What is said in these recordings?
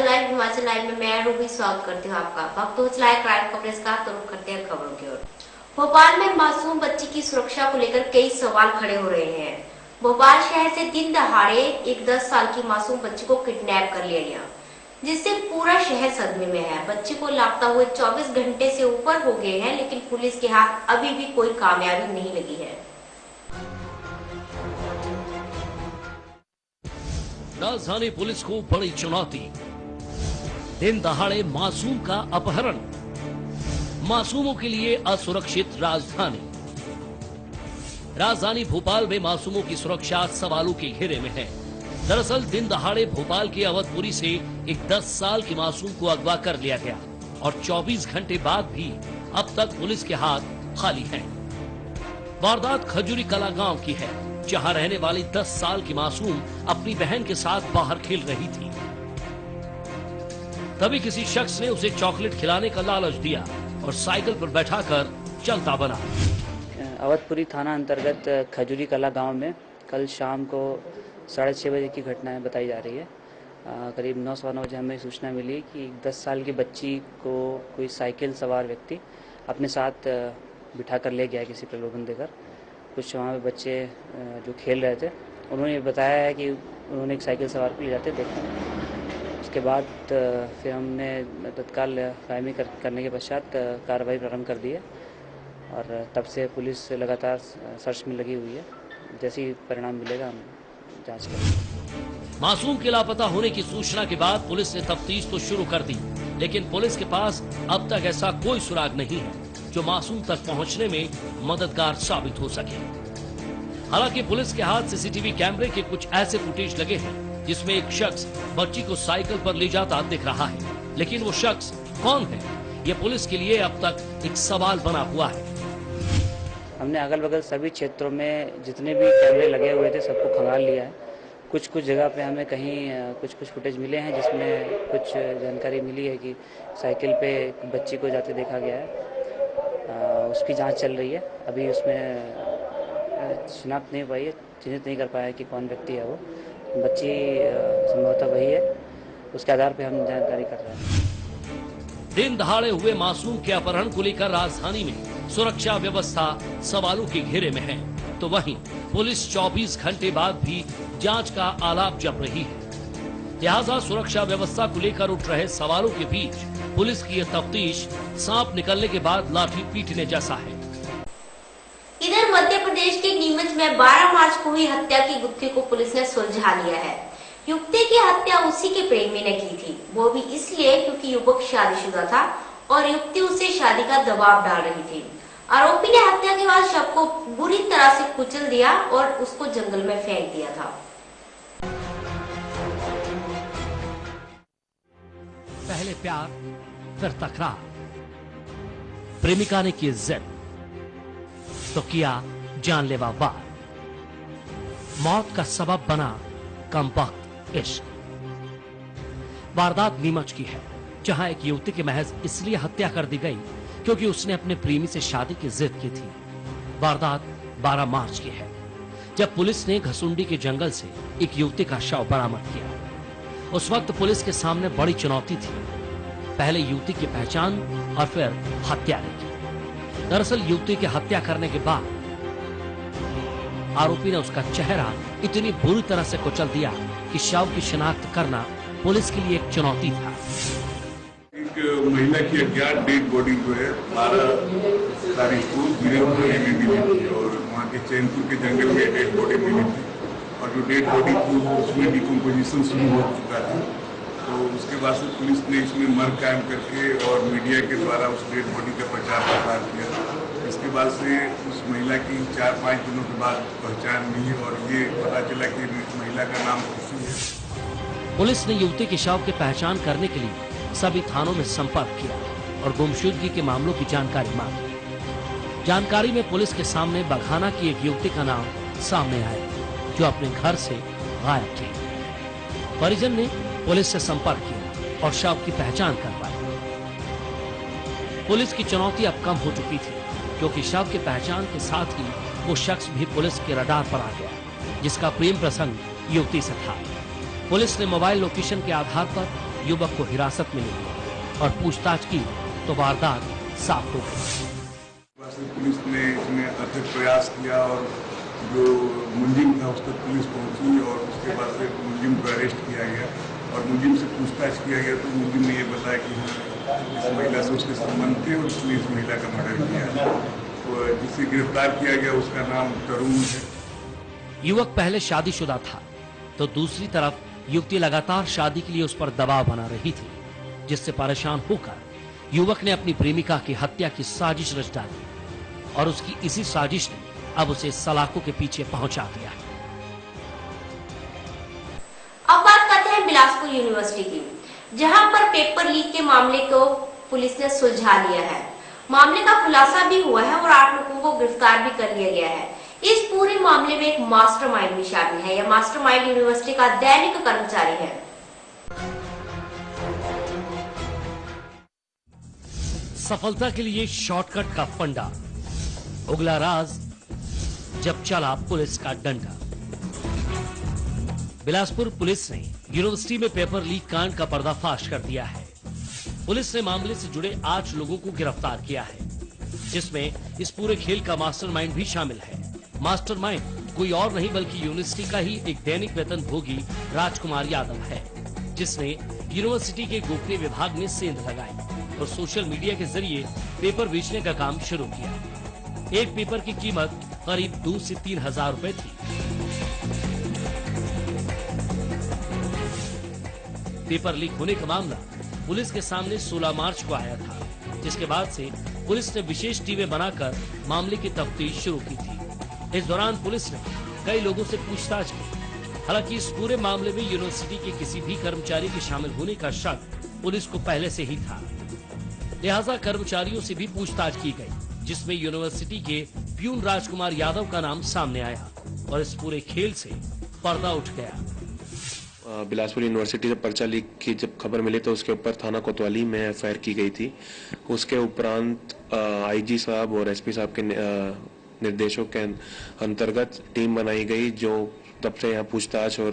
Live Himachal live में मैं Ruby स्वागत करती हूँ आपका। वक्त हो चला है क्राइम कवरेज का, तो रुक करते हैं खबरों की ओर। भोपाल में मासूम बच्ची की सुरक्षा को लेकर कई सवाल खड़े हो रहे हैं। भोपाल शहर से दिन दहाड़े एक 10 साल की मासूम बच्ची को किडनैप कर लिया गया, जिससे पूरा शहर सदमे में है। बच्ची को लापता हुए 24 घंटे से ऊपर हो गए हैं, लेकिन पुलिस के हाथ अभी भी कोई कामयाबी नहीं लगी है। राजधानी पुलिस को बड़ी चुनौती, दिन दहाड़े मासूम का अपहरण, मासूमों के लिए असुरक्षित राजधानी। राजधानी भोपाल में मासूमों की सुरक्षा सवालों के घेरे में है। दरअसल दिन दहाड़े भोपाल के अवधपुरी से एक 10 साल की मासूम को अगवा कर लिया गया और 24 घंटे बाद भी अब तक पुलिस के हाथ खाली हैं। वारदात खजूरी कला गांव की है, जहां रहने वाली 10 साल की मासूम अपनी बहन के साथ बाहर खेल रही थी। तभी किसी शख्स ने उसे चॉकलेट खिलाने का लालच दिया और साइकिल पर बैठाकर चलता बना। अवधपुरी थाना अंतर्गत खजूरी कला गांव में कल शाम को 6:30 बजे की घटना बताई जा रही है। करीब 9:15 बजे हमें सूचना मिली कि 10 साल की बच्ची को कोई साइकिल सवार व्यक्ति अपने साथ बिठा कर ले गया किसी प्रलोभन देकर। कुछ वहाँ पे बच्चे जो खेल रहे थे, उन्होंने बताया है कि उन्होंने एक साइकिल सवार को ले जाते देखा। उसके बाद फिर हमने तत्काल कायमी करने के पश्चात कार्रवाई प्रारंभ कर दी है और तब से पुलिस लगातार सर्च में लगी हुई है। जैसे ही परिणाम मिलेगा हम जांच करेंगे। मासूम के लापता होने की सूचना के बाद पुलिस ने तफ्तीश तो शुरू कर दी, लेकिन पुलिस के पास अब तक ऐसा कोई सुराग नहीं है जो मासूम तक पहुंचने में मददगार साबित हो सके। हालांकि पुलिस के हाथ सीसीटीवी कैमरे के कुछ ऐसे फुटेज लगे हैं जिसमें एक शख्स बच्ची को साइकिल पर ले जाता दिख रहा है, लेकिन वो शख्स कौन है, ये पुलिस के लिए अब तक एक सवाल बना हुआ है। हमने अगल बगल सभी क्षेत्रों में जितने भी कैमरे लगे हुए थे सबको खंगाल लिया है। कुछ जगह पे हमें कहीं कुछ फुटेज मिले हैं जिसमें कुछ जानकारी मिली है कि साइकिल पे एक बच्ची को जाते देखा गया है। उसकी जांच चल रही है। अभी उसमें शिनाख्त नहीं पाई है, चिन्हित नहीं कर पाया कि कौन व्यक्ति है वो। बच्ची संभवतः वही है, उसके आधार पे हम जानकारी कर रहे हैं। दिन दहाड़े हुए मासूम के अपहरण को लेकर राजधानी में सुरक्षा व्यवस्था सवालों के घेरे में है, तो वहीं पुलिस 24 घंटे बाद भी जांच का आलाप जप रही है। लिहाजा सुरक्षा व्यवस्था को लेकर उठ रहे सवालों के बीच पुलिस की यह तफ्तीश सांप निकलने के बाद लाठी पीटने जैसा है। इधर मध्य प्रदेश के नीमच में 12 मार्च को हुई हत्या की गुत्थी को पुलिस ने सुलझा लिया है। युवती की हत्या उसी के प्रेमी ने की थी, वो भी इसलिए क्योंकि युवक शादीशुदा था और युवती उसे शादी का दबाव डाल रही थी। आरोपी ने हत्या के बाद शव को बुरी तरह से कुचल दिया और उसको जंगल में फेंक दिया था। पहले प्यार, फिर तकरार। प्रेमिका ने की जिद तो किया जानलेवा वार। मौत का सबब बना कमबख्त इश्क। वारदात नीमच की है, जहां एक युवती की महज इसलिए हत्या कर दी गई क्योंकि उसने अपने प्रेमी से शादी की जिद की थी। वारदात 12 मार्च की है, जब पुलिस ने घसुंडी के जंगल से एक युवती का शव बरामद किया। उस वक्त पुलिस के सामने बड़ी चुनौती थी, पहले युवती की पहचान और फिर हत्यारे की। दरअसल युवती की हत्या करने के बाद आरोपी ने उसका चेहरा इतनी बुरी तरह से कुचल दिया कि शव की शिनाख्त करना पुलिस के लिए एक चुनौती था। एक महिला की अज्ञात डेड बॉडी जो है 12 तारीख को वीरपुर में मिली थी और वहाँ के चैनपुर के जंगल में डेड बॉडी मिली थी और जो डेड बॉडी थी उसमें डिकम्पोजिशन शुरू हो चुका था। तो उसके बाद से पुलिस ने इसमें मर्ग कायम करके और मीडिया के द्वारा उस डेड बॉडी का प्रचार प्रसार किया। इसके बाद से उस महिला की 4-5 दिनों के बाद पहचान मिली और ये पता चला कि महिला का नाम खुशी है। पुलिस ने युवती के शव की पहचान करने के लिए सभी थानों में संपर्क किया और गुमशुदगी के मामलों की जानकारी मांगी। जानकारी में पुलिस के सामने बघाना की एक युवती का नाम सामने आया जो अपने घर से गायब थी। परिजन ने पुलिस से संपर्क किया और शव की पहचान करवाई। पुलिस की चुनौती अब कम हो चुकी थी क्योंकि शव की पहचान के साथ ही वो शख्स भी पुलिस के रडार पर आ गया जिसका प्रेम प्रसंग युवती से था। पुलिस ने मोबाइल लोकेशन के आधार पर युवक को हिरासत में लिया और पूछताछ की तो वारदात साफ हो गई। पुलिस ने इसमें अथक प्रयास किया और जो मुलजिम था उस तक पुलिस पहुंची और उसके बाद से मुलजिम को अरेस्ट किया गया और मुलजिम से पूछताछ किया गया तो मुलजिम ने ये बताया कि हाँ इस महिला से उसके संबंध थे और उसने इस महिला का मर्डर किया। तो जिसे गिरफ्तार किया गया उसका नाम तरुण है। युवक पहले शादीशुदा था तो दूसरी तरफ युवती लगातार शादी के लिए उस पर दबाव बना रही थी, जिससे परेशान होकर युवक ने अपनी प्रेमिका की हत्या की साजिश रच डाली और उसकी इसी साजिश ने अब उसे सलाखों के पीछे पहुंचा दिया। अब बात करते हैं बिलासपुर यूनिवर्सिटी की, जहां पर पेपर लीक के मामले को पुलिस ने सुलझा लिया है। मामले का खुलासा भी हुआ है और 8 लोगों को गिरफ्तार भी कर लिया गया है। इस पूरे मामले में एक मास्टरमाइंड भी शामिल है। यह मास्टरमाइंड यूनिवर्सिटी का दैनिक कर्मचारी है। सफलता के लिए शॉर्टकट का फंडा, उगला राज जब चला पुलिस का डंडा। बिलासपुर पुलिस ने यूनिवर्सिटी में पेपर लीक कांड का पर्दाफाश कर दिया है। पुलिस ने मामले से जुड़े 8 लोगों को गिरफ्तार किया है, जिसमें इस पूरे खेल का मास्टरमाइंड भी शामिल है। मास्टरमाइंड कोई और नहीं बल्कि यूनिवर्सिटी का ही एक दैनिक वेतन भोगी राजकुमार यादव है, जिसने यूनिवर्सिटी के गोपनीय विभाग में सेंध लगाई और सोशल मीडिया के जरिए पेपर बेचने का काम शुरू किया। एक पेपर की कीमत करीब 2 से 3 हजार रुपए थी। पेपर लीक होने का मामला पुलिस के सामने 16 मार्च को आया था, जिसके बाद से पुलिस ने विशेष टीमें बनाकर मामले की तफ्तीश शुरू की थी। इस दौरान पुलिस ने कई लोगों से पूछताछ की। हालांकि इस पूरे मामले में यूनिवर्सिटी के किसी भी कर्मचारी के शामिल होने का शक पुलिस को पहले से ही था, लिहाजा कर्मचारियों से भी पूछताछ की गई, जिसमें यूनिवर्सिटी के प्यून राजकुमार यादव का नाम सामने आया और इस पूरे खेल से पर्दा उठ गया। बिलासपुर यूनिवर्सिटी से पर्चा लीक की जब खबर मिली तो उसके ऊपर थाना कोतवाली में एफआईआर की गई थी। उसके उपरांत आईजी साहब और एसपी साहब के निर्देशों के अंतर्गत टीम बनाई गई, जो तब से यहाँ पूछताछ और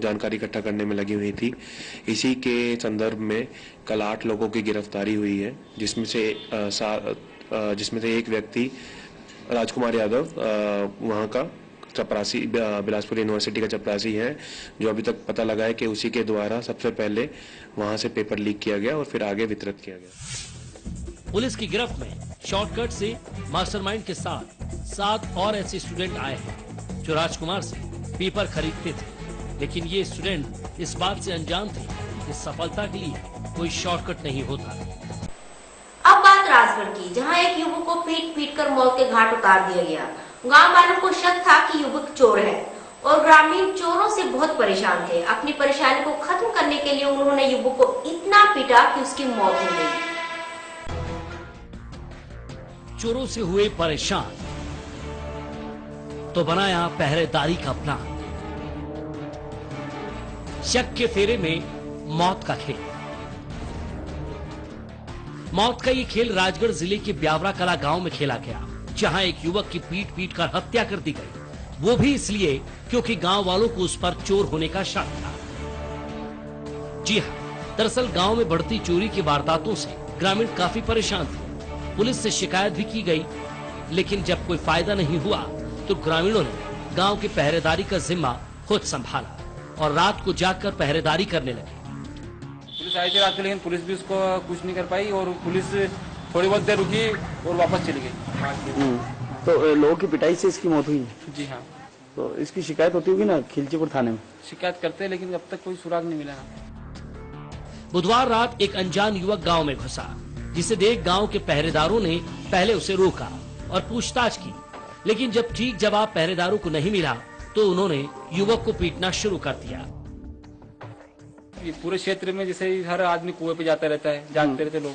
जानकारी इकट्ठा करने में लगी हुई थी। इसी के संदर्भ में कल 8 लोगों की गिरफ्तारी हुई है, जिसमें से एक व्यक्ति राजकुमार यादव वहाँ का चपरासी, बिलासपुर यूनिवर्सिटी का चपरासी है, जो अभी तक पता लगा है कि उसी के द्वारा सबसे पहले वहां से पेपर लीक किया गया और फिर आगे वितरित किया गया। पुलिस की गिरफ्त में शॉर्टकट से मास्टरमाइंड के साथ 7 और ऐसे स्टूडेंट आए हैं जो राजकुमार से पेपर खरीदते थे, लेकिन ये स्टूडेंट इस बात से अनजान थे कि सफलता के लिए कोई शॉर्टकट नहीं होता। अब बात राजगढ़ की, जहां एक युवक को पीट कर मौत के घाट उतार दिया गया। गांव वालों को शक था कि युवक चोर है और ग्रामीण चोरों से बहुत परेशान थे। अपनी परेशानी को खत्म करने के लिए उन्होंने युवक को इतना पीटा कि उसकी मौत हो गई। चोरों से हुए परेशान तो बनाया पहरेदारी का प्लान। शक के फेरे में मौत का खेल। मौत का ये खेल राजगढ़ जिले के ब्यावरा कला गांव में खेला गया, जहां एक युवक की पीट कर हत्या कर दी गई, वो भी इसलिए क्योंकि गांव वालों को उस पर चोर होने का शक था। जी हां, दरअसल गांव में बढ़ती चोरी की वारदातों से ग्रामीण काफी परेशान थे। पुलिस से शिकायत भी की गई, लेकिन जब कोई फायदा नहीं हुआ तो ग्रामीणों ने गांव की पहरेदारी का जिम्मा खुद संभाला और रात को जागकर पहरेदारी करने लगे। पुलिस आई थी रात को, लेकिन पुलिस भी उसको कुछ नहीं कर पाई और पुलिस थोड़ी बहुत देर रुकी और वापस चली गई। तो लोगों की पिटाई से इसकी मौत हुई? जी हाँ। तो इसकी शिकायत होती होगी ना खिलचीपुर थाने में? शिकायत करते हैं, लेकिन अब तक कोई सुराग नहीं मिला ना। बुधवार रात एक अनजान युवक गांव में घुसा, जिसे देख गांव के पहरेदारों ने पहले उसे रोका और पूछताछ की, लेकिन जब ठीक जवाब पहरेदारों को नहीं मिला तो उन्होंने युवक को पीटना शुरू कर दिया। ये पूरे क्षेत्र में जैसे हर आदमी कुएं पे जाता रहता है, जागते रहते लोग।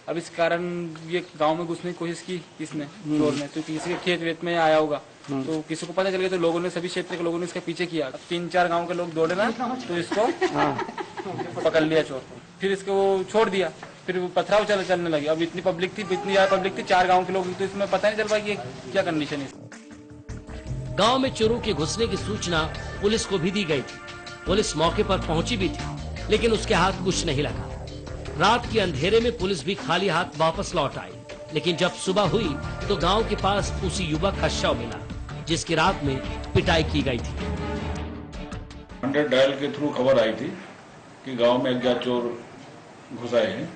अब इस कारण ये गांव में घुसने की कोशिश की इसने, चोर ने, तो किसी के खेत वेत में आया होगा तो किसी को पता चल गया, तो लोगों ने, सभी क्षेत्र के लोगों ने इसका पीछे किया। 3-4 गांव के लोग दौड़े ना, तो इसको पकड़ लिया चोर को, फिर इसको छोड़ दिया, फिर पथराव चलने लगी। अब इतनी पब्लिक थी, 4 गाँव के लोग, तो इसमें पता नहीं चल पाया कि क्या कंडीशन है। गांव में चोरों के घुसने की सूचना पुलिस को भी दी गई थी। पुलिस मौके पर पहुंची भी थी, लेकिन उसके हाथ कुछ नहीं लगा। रात के अंधेरे में पुलिस भी खाली हाथ वापस लौट आई, लेकिन जब सुबह हुई तो गांव के पास उसी युवक का शव मिला जिसकी रात में पिटाई की गई थी। 100 डायल के थ्रू खबर आई थी कि गांव में अज्ञात चोर घुस आए हैं।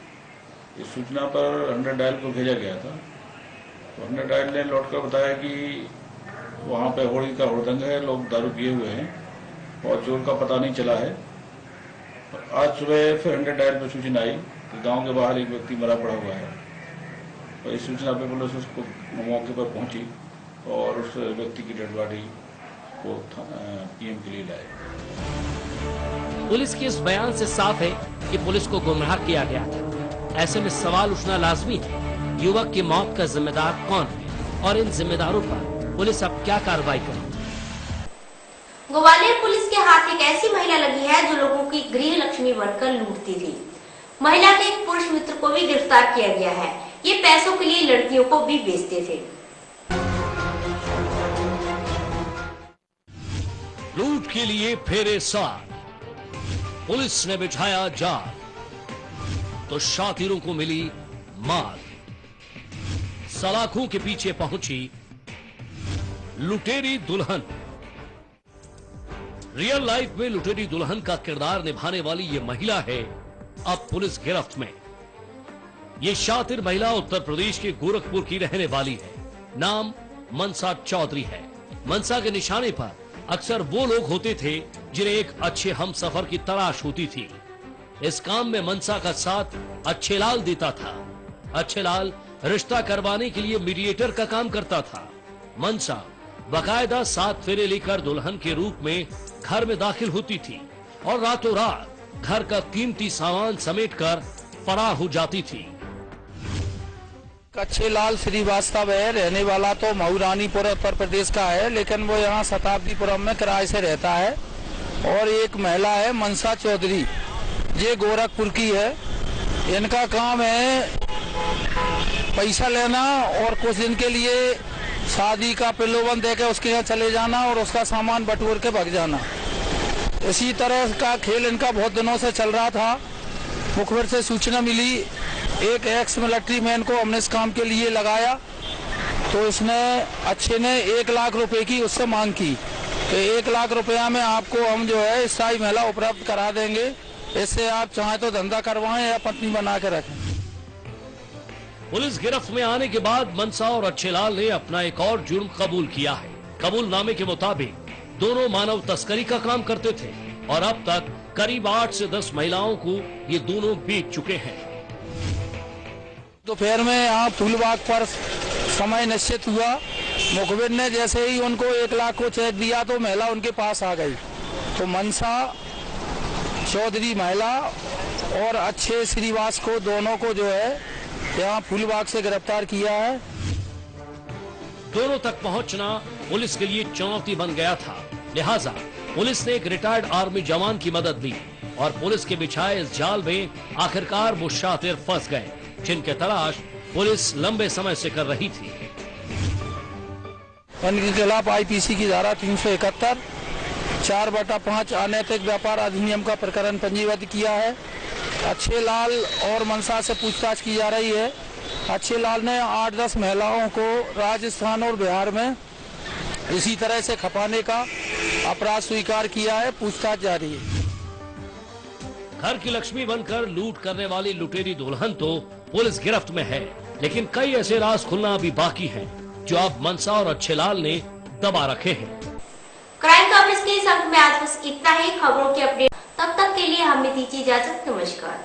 इस सूचना पर 100 डायल को भेजा गया था। तो 100 डायल ने लौटकर बताया कि वहां पे होली का हुड़दंग है, लोग दारू पिए हुए हैं और चोर का पता नहीं चला है। आज सुबह फिर 100 डायल पर सूचना आई कि गांव के बाहर एक व्यक्ति मरा पड़ा हुआ है। और इस सूचना पर पुलिस उसको मौके पर पहुंची और उस व्यक्ति की डेड बॉडी को पीएम के लिए लाए। पुलिस के इस बयान से साफ है कि पुलिस को गुमराह किया गया था। ऐसे में सवाल उठना लाजमी है, युवक की मौत का जिम्मेदार कौन है और इन जिम्मेदारों पर पुलिस अब क्या कार्रवाई करे। ग्वालियर पुलिस के हाथ एक ऐसी महिला लगी है जो लोगों की गृह लक्ष्मी बनकर लूटती थी। महिला के एक पुरुष मित्र को भी गिरफ्तार किया गया है। ये पैसों के लिए लड़कियों को भी बेचते थे। लूट के लिए फेरे सार, पुलिस ने बिछाया जाल तो शातिरों को मिली माल। सलाखों के पीछे पहुंची लुटेरी दुल्हन। रियल लाइफ में लुटेरी दुल्हन का किरदार निभाने वाली ये महिला है अब पुलिस गिरफ्त में। ये शातिर महिला उत्तर प्रदेश के गोरखपुर की रहने वाली है। नाम मनसा चौधरी है। मनसा के निशाने पर अक्सर वो लोग होते थे जिन्हें एक अच्छे हमसफर की तलाश होती थी। इस काम में मनसा का साथ अच्छेलाल देता था। अच्छेलाल रिश्ता करवाने के लिए मीडिएटर का काम करता था। मनसा बाकायदा 7 फेरे लेकर दुल्हन के रूप में घर में दाखिल होती थी और रातों रात घर का कीमती सामान समेटकर फरार हो जाती थी। अच्छेलाल श्रीवास्तव है, रहने वाला तो मऊरानीपुर उत्तर प्रदेश का है, लेकिन वो यहाँ शताब्दीपुरम में किराए से रहता है। और एक महिला है मनसा चौधरी, ये गोरखपुर की है। इनका काम है पैसा लेना और कुछ दिन के लिए शादी का प्रलोभन देकर उसके यहाँ चले जाना और उसका सामान बटोर के भाग जाना। इसी तरह का खेल इनका बहुत दिनों से चल रहा था। मुखबिर से सूचना मिली, एक एक्स मिलिट्री मैन को हमने इस काम के लिए लगाया तो इसने अच्छे ने 1 लाख रुपए की उससे मांग की कि 1 लाख रुपया में आपको हम जो है स्थायी महिला उपलब्ध करा देंगे, इससे आप चाहें तो धंधा करवाएं या पत्नी बना के रखें। पुलिस गिरफ्त में आने के बाद मनसा और अच्छेलाल ने अपना एक और जुर्म कबूल किया है। कबूलनामे के मुताबिक दोनों मानव तस्करी का काम करते थे और अब तक करीब 8 से 10 महिलाओं को ये दोनों बेच चुके हैं। दोपहर में यहाँ फूलबाग पर समय निश्चित हुआ। मुखबिर ने जैसे ही उनको 1 लाख को चेक दिया तो महिला उनके पास आ गई। तो मनसा चौधरी महिला और अच्छे श्रीवास को दोनों को जो है यहाँ फूलबाग से गिरफ्तार किया है। दोनों तक पहुंचना पुलिस के लिए चुनौती बन गया था, लिहाजा पुलिस ने एक रिटायर्ड आर्मी जवान की मदद ली और पुलिस के बिछाए इस जाल में आखिरकार वो शातिर फंस गए जिनके तलाश पुलिस लंबे समय से कर रही थी। उनके खिलाफ आईपीसी की धारा 371 4/5 अनैतिक व्यापार अधिनियम का प्रकरण पंजीबद्ध किया है। अच्छेलाल और मनसा से पूछताछ की जा रही है। अच्छेलाल ने 8-10 महिलाओं को राजस्थान और बिहार में इसी तरह से खपाने का अपराध स्वीकार किया है। पूछताछ जारी है। घर की लक्ष्मी बनकर लूट करने वाली लुटेरी दुल्हन तो पुलिस गिरफ्त में है, लेकिन कई ऐसे राज खुलना अभी बाकी हैं जो अब मनसा और अच्छेलाल ने दबा रखे हैं। क्राइम कवरेज के इस अंक में आज बस इतना ही। खबरों के अपडेट तब तक के लिए हमें दीजिए इजाजत। नमस्कार।